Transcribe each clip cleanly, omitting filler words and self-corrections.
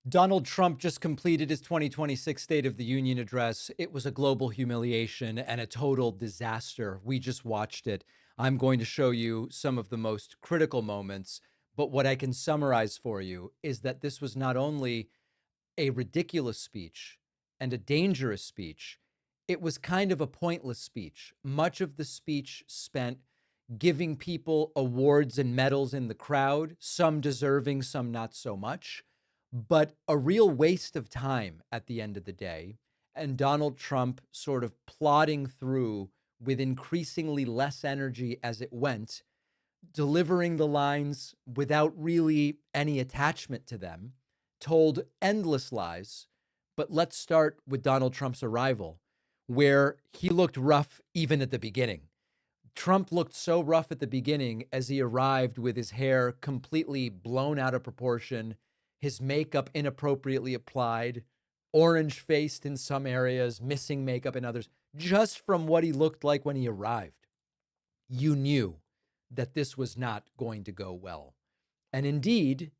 Donald Trump just completed his 2026 State of the Union address. It was a global humiliation and a total disaster. We just watched it. I'm going to show you some of the most critical moments, but what I can summarize for you is that this was not only a ridiculous speech and a dangerous speech, it was kind of a pointless speech. Much of the speech spent giving people awards and medals in the crowd, some deserving, some not so much, but a real waste of time at the end of the day. And Donald Trump sort of plodding through with increasingly less energy as it went, delivering the lines without really any attachment to them, told endless lies. But let's start with Donald Trump's arrival, where he looked rough even at the beginning. Trump looked so rough at the beginning as he arrived with his hair completely blown out of proportion, his makeup inappropriately applied, orange faced in some areas, missing makeup in others. Just from what he looked like when he arrived, you knew that this was not going to go well. And indeed,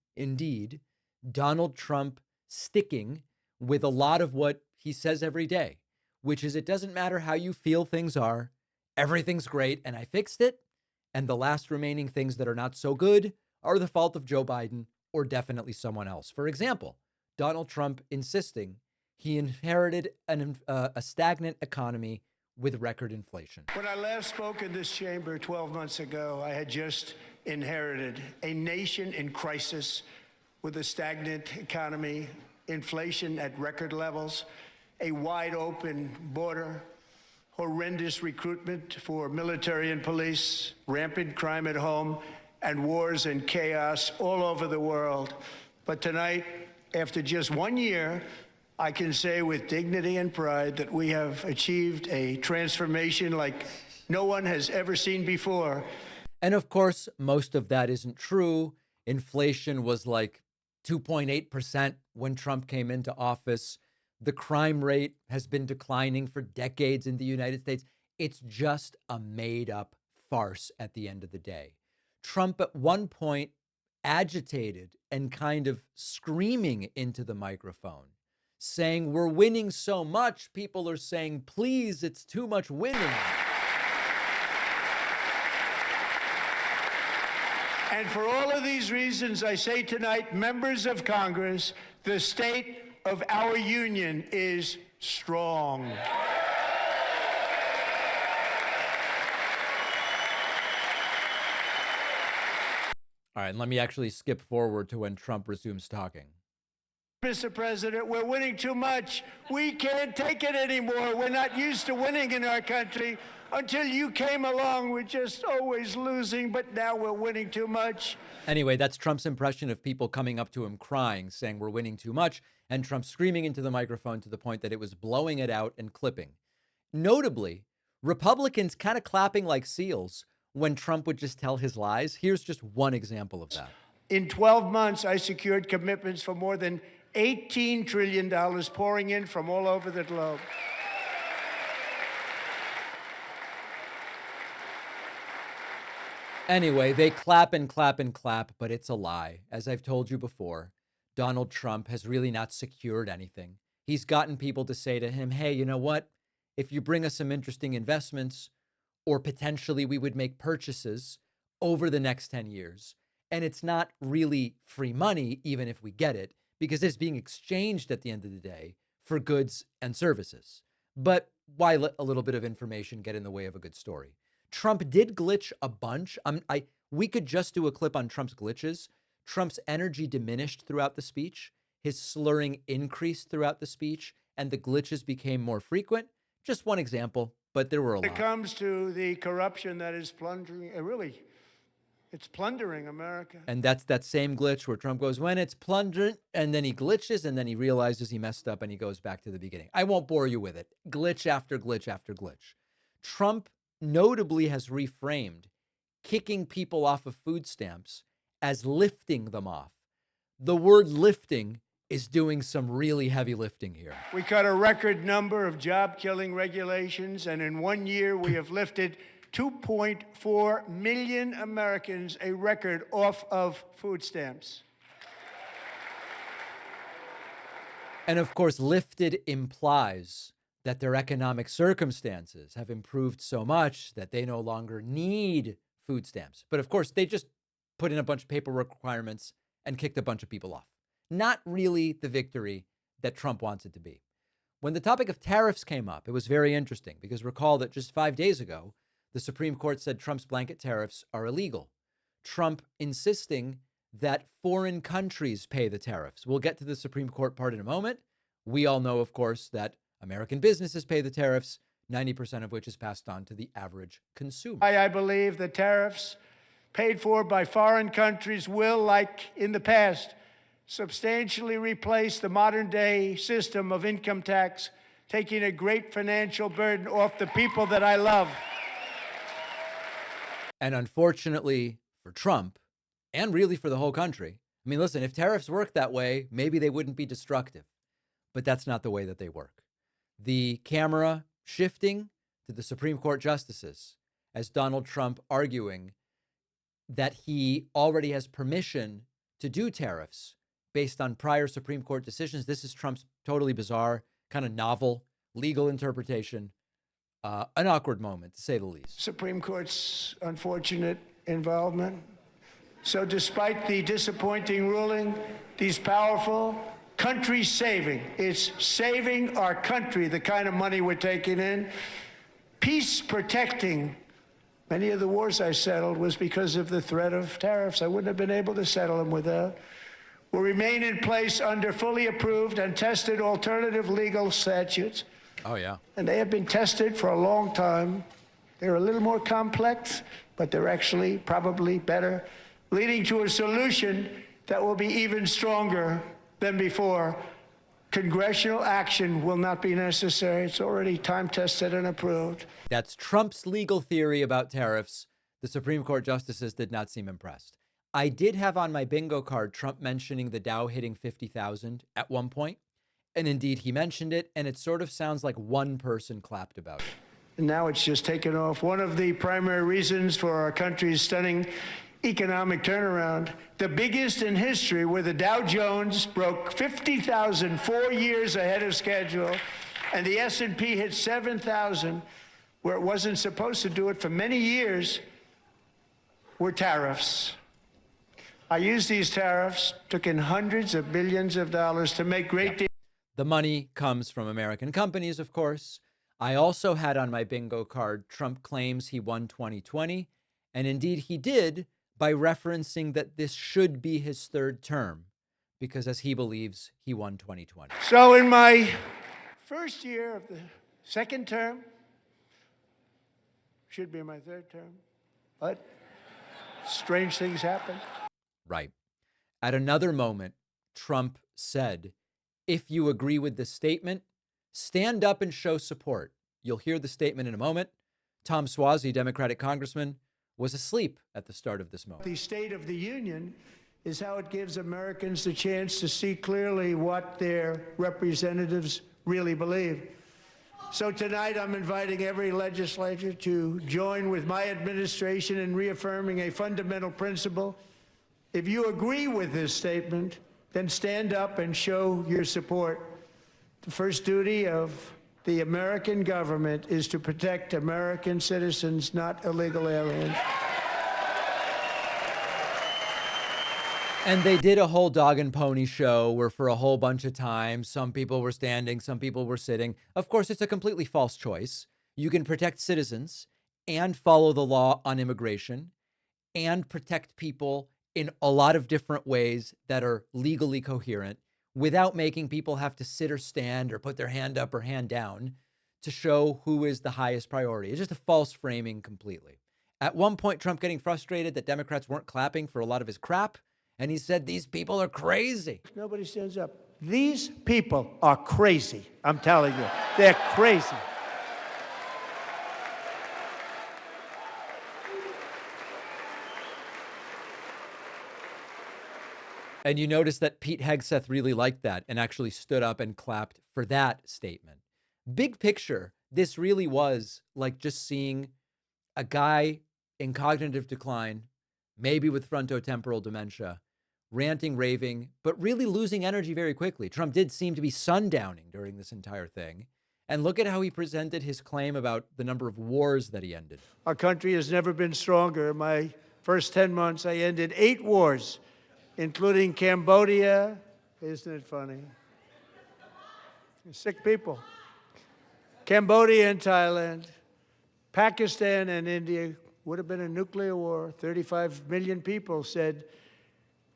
Donald Trump sticking with a lot of what he says every day, which is it doesn't matter how you feel things are, everything's great and I fixed it. And the last remaining things that are not so good are the fault of Joe Biden or definitely someone else. For example, Donald Trump insisting he inherited a stagnant economy with record inflation. When I last spoke in this chamber 12 months ago, I had just inherited a nation in crisis with a stagnant economy, inflation at record levels, a wide open border, horrendous recruitment for military and police, rampant crime at home, and wars and chaos all over the world. But tonight, after just 1 year, I can say with dignity and pride that we have achieved a transformation like no one has ever seen before. And of course, most of that isn't true. Inflation was like 2.8% when Trump came into office. The crime rate has been declining for decades in the United States. It's just a made up farce at the end of the day. Trump at one point agitated and kind of screaming into the microphone, saying, "We're winning so much." People are saying, "Please, it's too much winning." And for all of these reasons, I say tonight, members of Congress, the state of our union is strong. All right, and let me actually skip forward to when Trump resumes talking. Mr. President, we're winning too much. We can't take it anymore. We're not used to winning in our country. Until you came along, we're just always losing, but now we're winning too much. Anyway, that's Trump's impression of people coming up to him crying, saying we're winning too much, and Trump screaming into the microphone to the point that it was blowing it out and clipping. Notably, Republicans kind of clapping like seals when Trump would just tell his lies. Here's just one example of that. In 12 months, I secured commitments for more than $18 trillion pouring in from all over the globe. Anyway, they clap and clap and clap, but it's a lie. As I've told you before, Donald Trump has really not secured anything. He's gotten people to say to him, "Hey, you know what? If you bring us some interesting investments, or potentially we would make purchases over the next 10 years. And it's not really free money, even if we get it, because it's being exchanged at the end of the day for goods and services. But why let a little bit of information get in the way of a good story? Trump did glitch a bunch. We could just do a clip on Trump's glitches. Trump's energy diminished throughout the speech. His slurring increased throughout the speech, and the glitches became more frequent. Just one example, but there were a lot. When it comes to the corruption that is plundering, it's plundering America. And that's that same glitch where Trump goes, when it's plundering, and then he glitches, and then he realizes he messed up, and he goes back to the beginning. I won't bore you with it. Glitch after glitch after glitch. Trump notably has reframed kicking people off of food stamps as lifting them off. The word lifting is doing some really heavy lifting here. We cut a record number of job-killing regulations, and in 1 year we have lifted 2.4 million Americans, a record, off of food stamps. And of course, lifted implies that their economic circumstances have improved so much that they no longer need food stamps. But of course, they just put in a bunch of paperwork requirements and kicked a bunch of people off. Not really the victory that Trump wants it to be. When the topic of tariffs came up, it was very interesting because recall that just 5 days ago, the Supreme Court said Trump's blanket tariffs are illegal. Trump insisting that foreign countries pay the tariffs. We'll get to the Supreme Court part in a moment. We all know, of course, that American businesses pay the tariffs, 90% of which is passed on to the average consumer. I believe the tariffs paid for by foreign countries will, like in the past, substantially replace the modern day system of income tax, taking a great financial burden off the people that I love. And unfortunately for Trump, and really for the whole country, I mean, listen, if tariffs work that way, maybe they wouldn't be destructive, but that's not the way that they work. The camera shifting to the Supreme Court justices as Donald Trump arguing that he already has permission to do tariffs based on prior Supreme Court decisions. This is Trump's totally bizarre, kind of novel legal interpretation. An awkward moment, to say the least. Supreme Court's unfortunate involvement. So despite the disappointing ruling, these powerful country saving, it's saving our country, the kind of money we're taking in, peace protecting. Many of the wars I settled was because of the threat of tariffs. I wouldn't have been able to settle them without. Will remain in place under fully approved and tested alternative legal statutes. Oh, yeah. And they have been tested for a long time. They're a little more complex, but they're actually probably better, leading to a solution that will be even stronger than before. Congressional action will not be necessary. It's already time tested and approved. That's Trump's legal theory about tariffs. The Supreme Court justices did not seem impressed. I did have on my bingo card Trump mentioning the Dow hitting 50,000 at one point. And indeed, he mentioned it, and it sort of sounds like one person clapped about it. And now it's just taken off. One of the primary reasons for our country's stunning economic turnaround, the biggest in history, where the Dow Jones broke 50,000 4 years ahead of schedule, and the S&P hit 7,000, where it wasn't supposed to do it for many years, were tariffs. I used these tariffs, took in hundreds of billions of dollars to make great deals. The money comes from American companies, of course. I also had on my bingo card, Trump claims he won 2020. And indeed he did, by referencing that this should be his third term, because as he believes, he won 2020. So in my first year of the second term, should be my third term, but strange things happen. Right. At another moment, Trump said, if you agree with this statement, stand up and show support. You'll hear the statement in a moment. Tom Suozzi, Democratic congressman, was asleep at the start of this moment. The State of the Union is how it gives Americans the chance to see clearly what their representatives really believe. So tonight I'm inviting every legislator to join with my administration in reaffirming a fundamental principle. If you agree with this statement, then stand up and show your support. The first duty of the American government is to protect American citizens, not illegal aliens. And they did a whole dog and pony show where for a whole bunch of time, some people were standing, some people were sitting. Of course, it's a completely false choice. You can protect citizens and follow the law on immigration and protect people in a lot of different ways that are legally coherent without making people have to sit or stand or put their hand up or hand down to show who is the highest priority. It's just a false framing completely. At one point, Trump getting frustrated that Democrats weren't clapping for a lot of his crap. And he said, these people are crazy. Nobody stands up. These people are crazy. I'm telling you, they're crazy. And you notice that Pete Hegseth really liked that and actually stood up and clapped for that statement. Big picture, this really was like just seeing a guy in cognitive decline, maybe with frontotemporal dementia, ranting, raving, but really losing energy very quickly. Trump did seem to be sundowning during this entire thing. And look at how he presented his claim about the number of wars that he ended. Our country has never been stronger. In my first 10 months, I ended 8 wars, including Cambodia. Isn't it funny? Sick people. Cambodia and Thailand, Pakistan and India would have been a nuclear war. 35 million people, said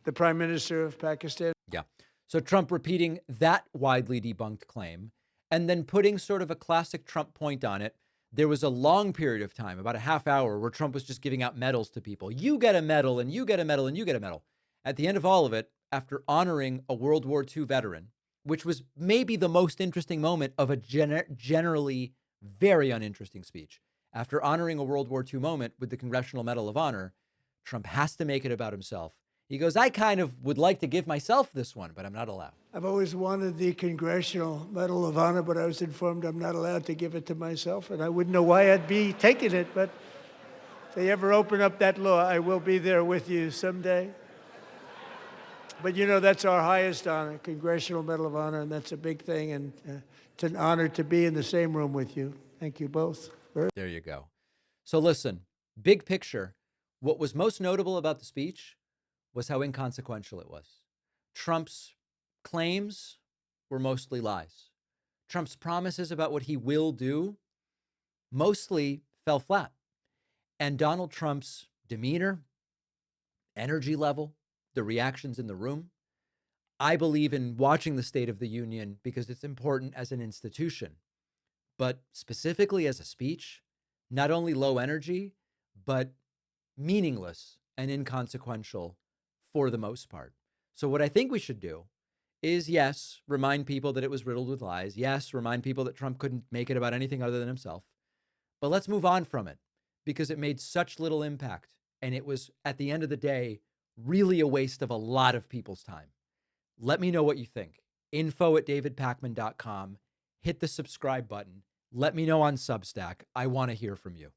the Prime Minister of Pakistan. Yeah. So Trump repeating that widely debunked claim and then putting sort of a classic Trump point on it. There was a long period of time, about a half hour, where Trump was just giving out medals to people. You get a medal, and you get a medal, and you get a medal. At the end of all of it, after honoring a World War II veteran, which was maybe the most interesting moment of a generally very uninteresting speech, after honoring a World War II moment with the Congressional Medal of Honor, Trump has to make it about himself. He goes, I kind of would like to give myself this one, but I'm not allowed. I've always wanted the Congressional Medal of Honor, but I was informed I'm not allowed to give it to myself, and I wouldn't know why I'd be taking it. But if they ever open up that law, I will be there with you someday. But you know, that's our highest honor, Congressional Medal of Honor, and that's a big thing, and it's an honor to be in the same room with you. Thank you both. There you go. So listen, big picture, what was most notable about the speech was how inconsequential it was. Trump's claims were mostly lies. Trump's promises about what he will do mostly fell flat. And Donald Trump's demeanor, energy level, the reactions in the room, I believe in watching the State of the Union because it's important as an institution. But specifically as a speech, not only low energy, but meaningless and inconsequential for the most part. So what I think we should do is, yes, remind people that it was riddled with lies. Yes, remind people that Trump couldn't make it about anything other than himself. But let's move on from it because it made such little impact. And it was, at the end of the day, really a waste of a lot of people's time. Let me know what you think. info@davidpakman.com. Hit the subscribe button. Let me know on Substack. I want to hear from you.